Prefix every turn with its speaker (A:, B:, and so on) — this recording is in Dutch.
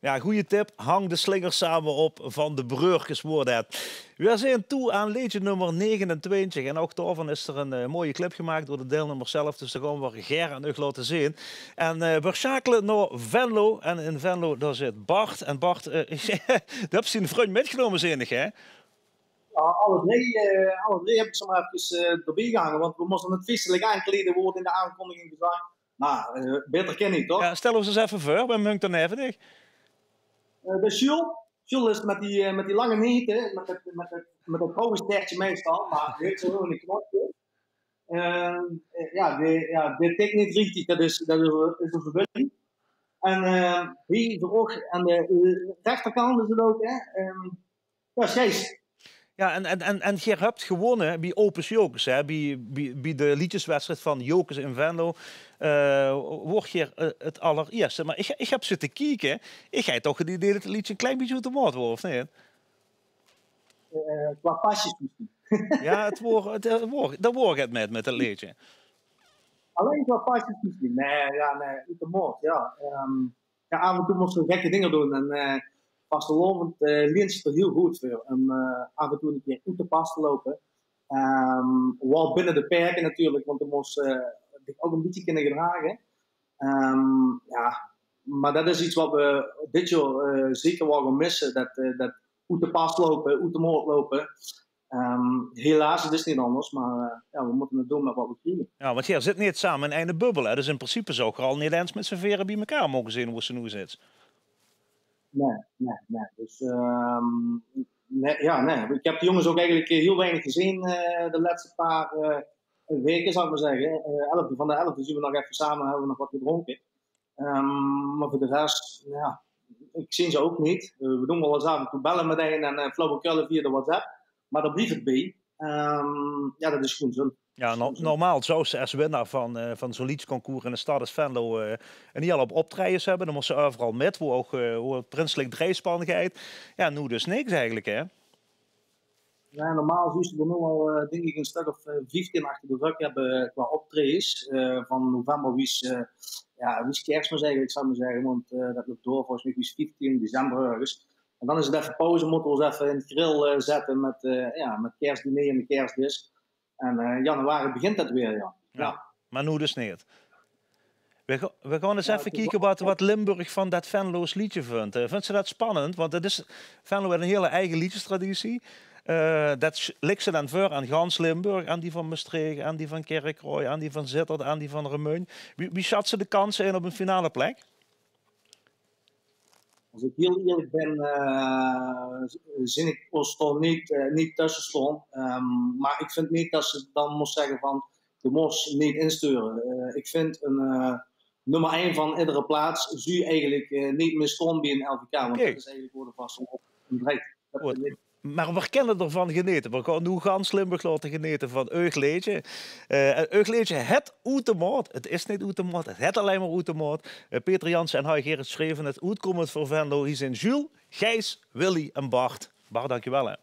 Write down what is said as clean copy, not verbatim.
A: Ja, goede tip. Hang de slingers samen op van de Breurkes worden het. We zijn toe aan liedje nummer 29. En ook daarvan is er een mooie clip gemaakt door de deelnemers zelf. Dus daar gaan we Ger en Ug laten zien. En we schakelen naar Venlo. En in Venlo daar zit Bart. En Bart, daar heb je een vriend metgenomen, zenig, hè?
B: Ja, alle drie heb ik ze maar even erbij gehangen. Want we moesten het feestelijk aankleden worden in de aankondiging gezegd. Nou, beter ken ik toch?
A: Ja, stel ons eens even voor, bij Munk dan even niet.
B: De Jules is met die lange nieten, met dat hoge stertje meestal, maar die heeft zo een knopje. Dit tikt niet richtig, dat is een verwilling. En hier ook aan de rechterkant is het ook, hè. Ja, Gijs.
A: Ja, en je hebt gewonnen bij Opus Jokers, hè? Bij de liedjeswedstrijd van Jokers in Venlo. Word je het allereerste. Maar ik heb zitten kijken. Ik ga toch het idee dat het liedje een klein beetje uit de maat wordt, of niet?
B: Qua pasjes misschien.
A: Ja, dat wordt het met het liedje.
B: Alleen qua pasjes misschien. Nee, uit de maat, ja. Af en toe moesten we gekke dingen doen. En vastelovend leent zich er heel goed voor. Om af en toe een keer uit de pas te lopen. Wel binnen de perken natuurlijk, want er moest ik ook een beetje kunnen gedragen. Maar dat is iets wat we dit jaar zeker wel gaan missen. Dat uit de pas lopen, uit de moord lopen. Helaas, het is niet anders, maar we moeten het doen met wat we krijgen.
A: Ja, want je zit niet samen in een bubbel, hè? Dus in principe zou ik er al niet eens met z'n veren bij elkaar mogen zien hoe ze nu zit.
B: Nee. Dus, nee. Ik heb de jongens ook eigenlijk heel weinig gezien de laatste paar weken, zou ik maar zeggen. Van de 11 zien we nog even samen, hebben we nog wat gedronken. Maar voor de rest, ja, ik zie ze ook niet. We doen wel eens af en toe bellen meteen en flauwekullen via de WhatsApp. Maar daar blijft het bij. Dat is goed zo.
A: Ja, normaal zou ze als winnaar van zo'n liedjesconcours in de stad als Venlo een heel op optredens hebben. Dan moest ze overal met, hoe het prinselijk dreespanigheid. Ja, nu dus niks eigenlijk, hè?
B: Ja, normaal zien ze er nu al denk ik een stuk of 15 achter de rug hebben qua optredens. Van november wie is kerstmis eigenlijk, zou ik maar zeggen. Want dat loopt door volgens mij wie is 15 december ergens. En dan is het even pauze, moeten we ons even in het grill zetten met kerstdiner en de kerstdis. En januari begint dat weer, ja.
A: Maar nu dus niet. We gaan eens even kijken wat Limburg van dat Venlo's liedje vindt. Vindt ze dat spannend? Want Venlo heeft een hele eigen liedjestraditie. Dat ligt ze dan voor aan gans Limburg, aan die van Maastricht, aan die van Kerkrooij, aan die van Zittert, aan die van Remeun. Wie schat ze de kansen in op een finale plek?
B: Als ik heel eerlijk ben, zin ik ons toch niet tussen staan. Maar ik vind niet dat ze dan moest zeggen van de mos niet insturen. Ik vind een nummer 1 van iedere plaats zou je eigenlijk niet meer staan bij een LVK. Want dat is eigenlijk worden vast een breed.
A: Maar we kennen ervan geneten. We gaan nu gans Limburg laten geneten van Eugleedje. Eugleedje, het Oetemoord. Het is niet Oetemoord, het alleen maar Oetemoord. Peter Jansen en Hai Gerrit schreven het uitkomend voor Venlo. Hier zijn Jules, Gijs, Willy en Bart. Bart, dankjewel hè.